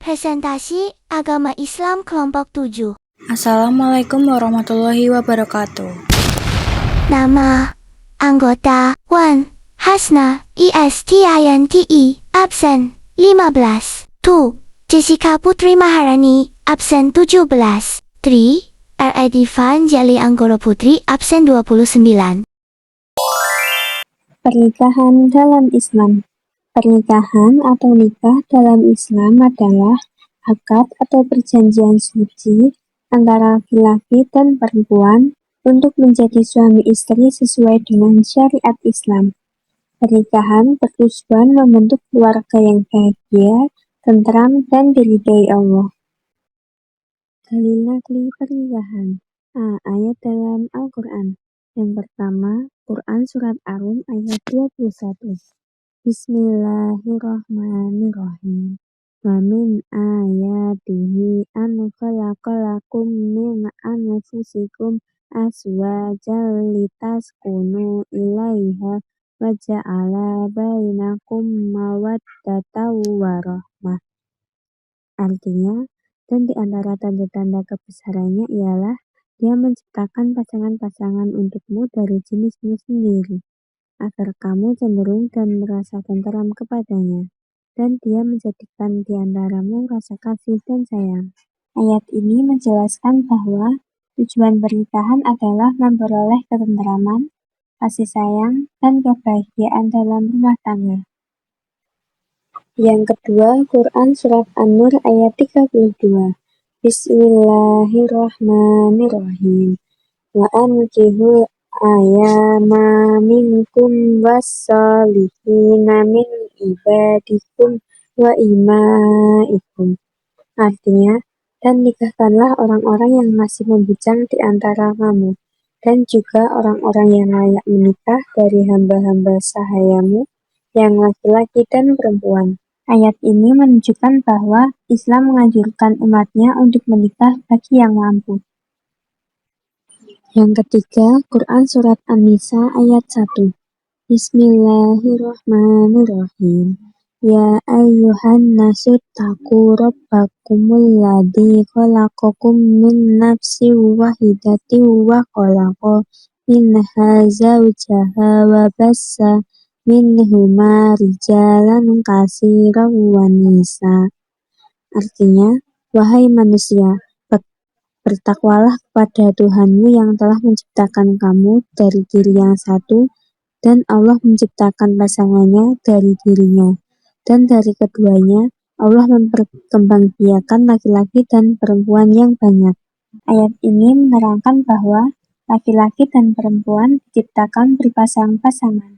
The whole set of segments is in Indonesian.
Presentasi Agama Islam Kelompok 7. Assalamualaikum warahmatullahi wabarakatuh. Nama anggota 1. Hasna ISTINTE absen 15. 2. Jessica Putri Maharani absen 17. 3. R.A. Divan Jali Anggoro Putri absen 29. Pernikahan dalam Islam. Pernikahan atau nikah dalam Islam adalah akad atau perjanjian suci antara laki-laki dan perempuan untuk menjadi suami istri sesuai dengan syariat Islam. Pernikahan bertujuan membentuk keluarga yang bahagia, tentram, dan diridhoi Allah. Dalil nakli pernikahan. Ayat dalam Al-Quran. Yang pertama, Quran Surat Ar-Rum ayat 21. Bismillahirrahmanirrahim. Wa min ayatihi an khalaqalakum min anfusikum azwajan litaskunu ilaiha wa ja'ala bainakum mawaddatan wa rahmah. Artinya, dan di antara tanda-tanda kebesarannya ialah Dia menciptakan pasangan-pasangan untukmu dari jenismu sendiri, agar kamu cenderung dan merasa tenteram kepadanya, dan Dia menjadikan di antaramu rasa kasih dan sayang. Ayat ini menjelaskan bahwa tujuan pernikahan adalah memperoleh ketenteraman, kasih sayang, dan kebahagiaan dalam rumah tangga. Yang kedua, Quran Surat An-Nur ayat 32. Bismillahirrahmanirrahim. Wa ankihul ayama minkum wassalihina min ibadikum wa imaikum. Artinya, dan nikahkanlah orang-orang yang masih membujang di antara kamu, dan juga orang-orang yang layak menikah dari hamba-hamba sahayamu, yang laki-laki dan perempuan. Ayat ini menunjukkan bahwa Islam menganjurkan umatnya untuk menikah bagi yang mampu. Yang ketiga, Quran Surat An-Nisa ayat 1. Bismillahirrahmanirrahim. Ya ayyuhan nasu taqu rabbakumul ladzi khalaqakum min nafsin wahidatin wa khalaqa minha zawjaha wa bassa minhuma rijalan katsiran wa nisa. Artinya, wahai manusia, bertakwalah kepada Tuhanmu yang telah menciptakan kamu dari diri yang satu, dan Allah menciptakan pasangannya dari dirinya, dan dari keduanya Allah memperkembangbiakan laki-laki dan perempuan yang banyak. Ayat ini menerangkan bahwa laki-laki dan perempuan diciptakan berpasang-pasangan.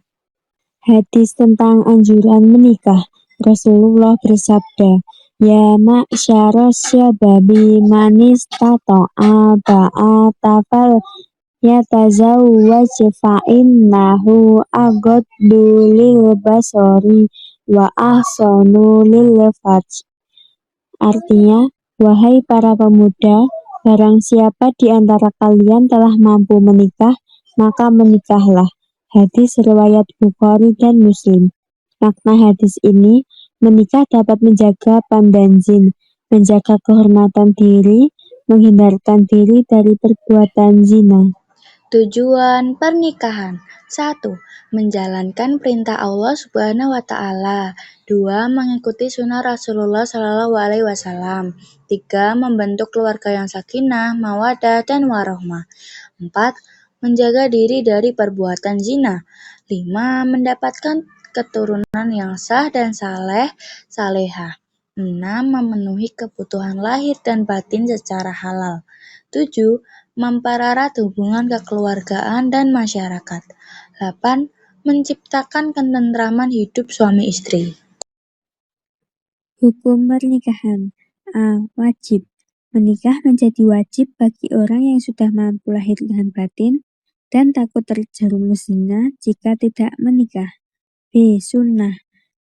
Hadis tentang anjuran menikah. Rasulullah bersabda, Ya ma'syara syababi manis tato'a ba'ata fal yatazawwaj fa'innahu aghaddu lil basari wa ahsanu lil farj. Artinya, wahai para pemuda, barang siapa di antara kalian telah mampu menikah, maka menikahlah. Hadis riwayat Bukhari dan Muslim. Makna hadis ini, menikah dapat menjaga pandan jin, menjaga kehormatan diri, menghindarkan diri dari perbuatan zina. Tujuan pernikahan. 1. Menjalankan perintah Allah Subhanahu wa taala. 2. Mengikuti sunnah Rasulullah Shallallahu alaihi wasallam. 3. Membentuk keluarga yang sakinah, mawaddah, dan warahmah. 4. Menjaga diri dari perbuatan zina. 5. Mendapatkan keturunan yang sah dan salehah. 6. Memenuhi kebutuhan lahir dan batin secara halal. 7. Mempererat hubungan kekeluargaan dan masyarakat. 8. Menciptakan ketentraman hidup suami istri. Hukum pernikahan. Wajib. Menikah menjadi wajib bagi orang yang sudah mampu lahir dan batin dan takut terjerumus zina jika tidak menikah. B. Sunnah.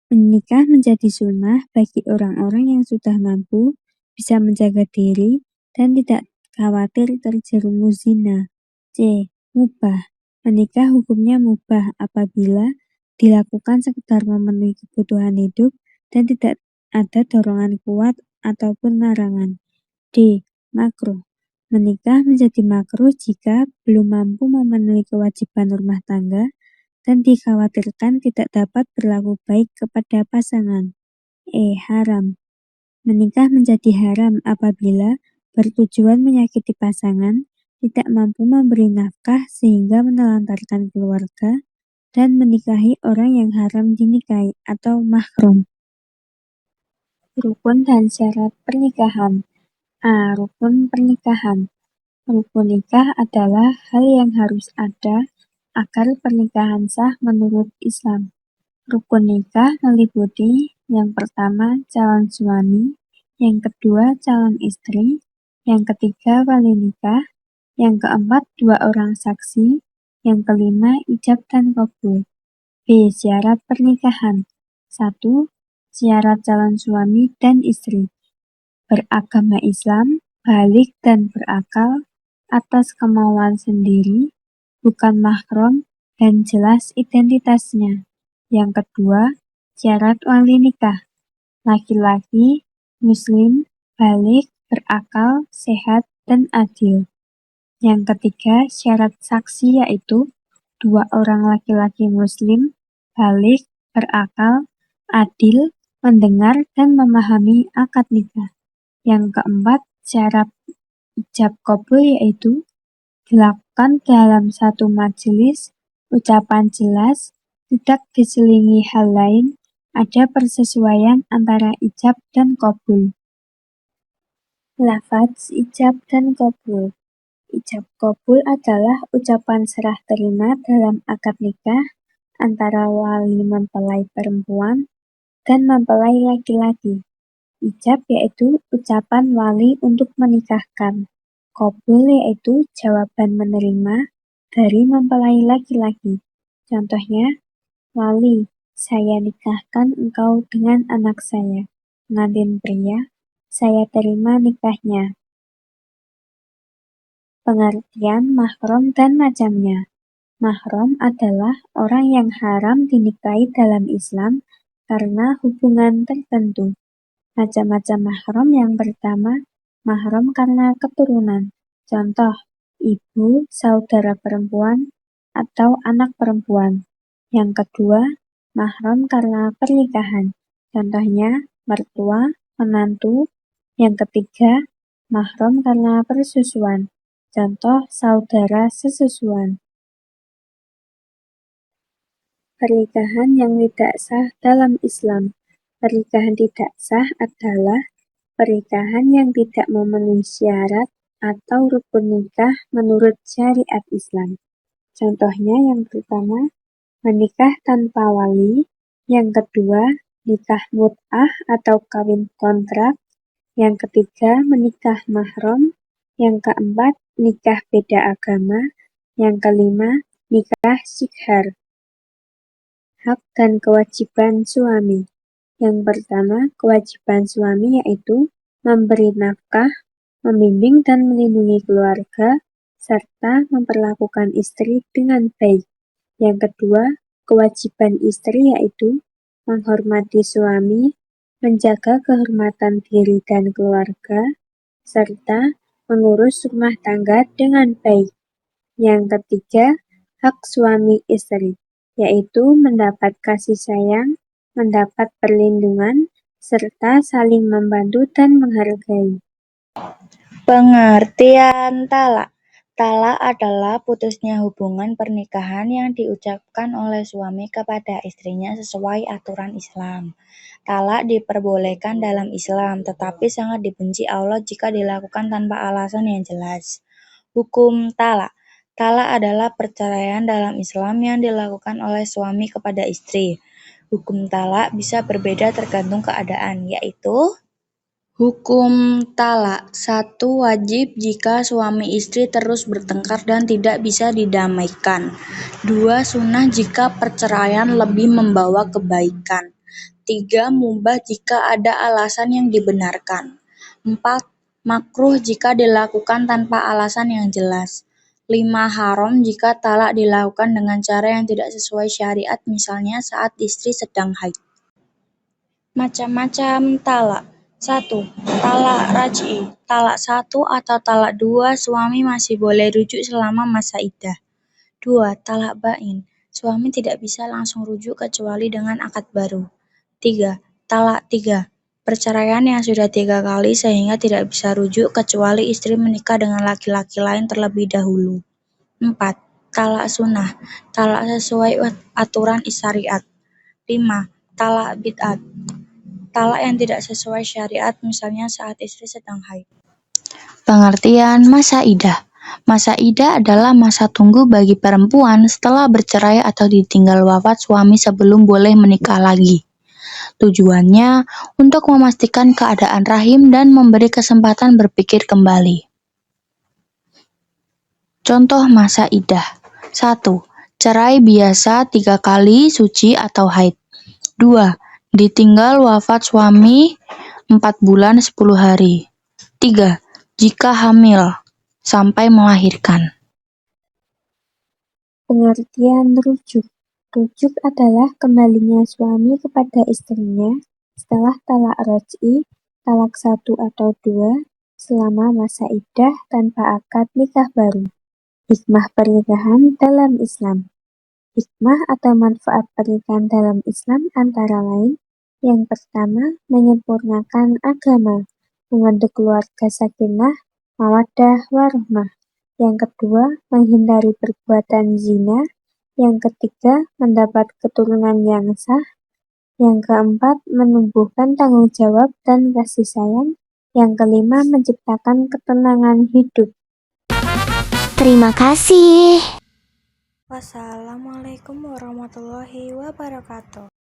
Menikah menjadi sunnah bagi orang-orang yang sudah mampu, bisa menjaga diri, dan tidak khawatir terjerumus zina. C. Mubah. Menikah hukumnya mubah apabila dilakukan sekedar memenuhi kebutuhan hidup dan tidak ada dorongan kuat ataupun larangan. D. Makruh. Menikah menjadi makruh jika belum mampu memenuhi kewajiban rumah tangga dan dikhawatirkan tidak dapat berlaku baik kepada pasangan. E. Haram. Menikah menjadi haram apabila bertujuan menyakiti pasangan, tidak mampu memberi nafkah sehingga menelantarkan keluarga, dan menikahi orang yang haram dinikahi atau mahram. Rukun dan syarat pernikahan. A. Rukun pernikahan. Rukun nikah adalah hal yang harus ada agar pernikahan sah menurut Islam. Rukun nikah meliputi yang pertama calon suami, yang kedua calon istri, yang ketiga wali nikah, yang keempat 2 orang saksi, yang kelima ijab dan kabul. B. Syarat pernikahan. 1. Syarat calon suami dan istri. Beragama Islam, balik dan berakal, atas kemauan sendiri, bukan mahram, dan jelas identitasnya. Yang kedua, syarat wali nikah. Laki-laki, muslim, balik, berakal, sehat, dan adil. Yang ketiga, syarat saksi yaitu 2 orang laki-laki muslim, balik, berakal, adil, mendengar, dan memahami akad nikah. Yang keempat, syarat ijab kabul yaitu dilakukan dalam satu majelis, ucapan jelas, tidak diselingi hal lain, ada persesuaian antara ijab dan kabul. Lafaz ijab dan kabul. Ijab kabul adalah ucapan serah terima dalam akad nikah antara wali mempelai perempuan dan mempelai laki-laki. Ijab yaitu ucapan wali untuk menikahkan. Kabul yaitu jawaban menerima dari mempelai laki-laki. Contohnya, wali, saya nikahkan engkau dengan anak saya. Pengantin pria, saya terima nikahnya. Pengertian mahram dan macamnya. Mahram adalah orang yang haram dinikahi dalam Islam karena hubungan tertentu. Macam-macam mahram yang pertama, mahram karena keturunan. Contoh, ibu, saudara perempuan, atau anak perempuan. Yang kedua, mahram karena pernikahan. Contohnya, mertua, menantu. Yang ketiga, mahram karena persusuan. Contoh, saudara sesusuan. Pernikahan yang tidak sah dalam Islam. Pernikahan tidak sah adalah pernikahan yang tidak memenuhi syarat atau rukun nikah menurut syariat Islam. Contohnya yang pertama, menikah tanpa wali. Yang kedua, nikah mut'ah atau kawin kontrak. Yang ketiga, menikah mahram. Yang keempat, nikah beda agama. Yang kelima, nikah sighar. Hak dan kewajiban suami. Yang pertama, kewajiban suami yaitu memberi nafkah, membimbing dan melindungi keluarga, serta memperlakukan istri dengan baik. Yang kedua, kewajiban istri yaitu menghormati suami, menjaga kehormatan diri dan keluarga, serta mengurus rumah tangga dengan baik. Yang ketiga, hak suami istri, yaitu mendapat kasih sayang, mendapat perlindungan, serta saling membantu dan menghargai. Pengertian talak. Talak adalah putusnya hubungan pernikahan yang diucapkan oleh suami kepada istrinya sesuai aturan Islam. Talak diperbolehkan dalam Islam, tetapi sangat dibenci Allah jika dilakukan tanpa alasan yang jelas. Hukum talak. Talak adalah perceraian dalam Islam yang dilakukan oleh suami kepada istri. Hukum talak bisa berbeda tergantung keadaan, yaitu hukum talak. 1. Wajib jika suami istri terus bertengkar dan tidak bisa didamaikan. 2. Sunnah jika perceraian lebih membawa kebaikan. 3. Mubah jika ada alasan yang dibenarkan. 4. Makruh jika dilakukan tanpa alasan yang jelas. 5. Haram jika talak dilakukan dengan cara yang tidak sesuai syariat, misalnya saat istri sedang haid. Macam-macam talak. 1. Talak raj'i. Talak 1 atau talak 2 suami masih boleh rujuk selama masa iddah. 2. Talak bain. Suami tidak bisa langsung rujuk kecuali dengan akad baru. 3. Talak 3. Perceraian yang sudah 3 kali sehingga tidak bisa rujuk kecuali istri menikah dengan laki-laki lain terlebih dahulu. 4. Talak sunnah. Talak sesuai aturan syariat. 5. Talak bid'at. Talak yang tidak sesuai syariat, misalnya saat istri sedang haid. Pengertian masa iddah. Masa iddah adalah masa tunggu bagi perempuan setelah bercerai atau ditinggal wafat suami sebelum boleh menikah lagi. Tujuannya untuk memastikan keadaan rahim dan memberi kesempatan berpikir kembali. Contoh masa iddah. 1. Cerai biasa 3 kali suci atau haid. 2. Ditinggal wafat suami 4 bulan 10 hari. 3. Jika hamil sampai melahirkan. Pengertian rujuk. Rujuk adalah kembalinya suami kepada istrinya setelah talak raj'i, talak 1 atau 2, selama masa iddah tanpa akad nikah baru. Hikmah pernikahan dalam Islam. Hikmah atau manfaat pernikahan dalam Islam antara lain: yang pertama, menyempurnakan agama, membentuk keluarga sakinah, mawaddah, warahmah. Yang kedua, menghindari perbuatan zina. Yang ketiga, mendapat keturunan yang sah. Yang keempat, menumbuhkan tanggung jawab dan kasih sayang. Yang kelima, menciptakan ketenangan hidup. Terima kasih. Wassalamualaikum warahmatullahi wabarakatuh.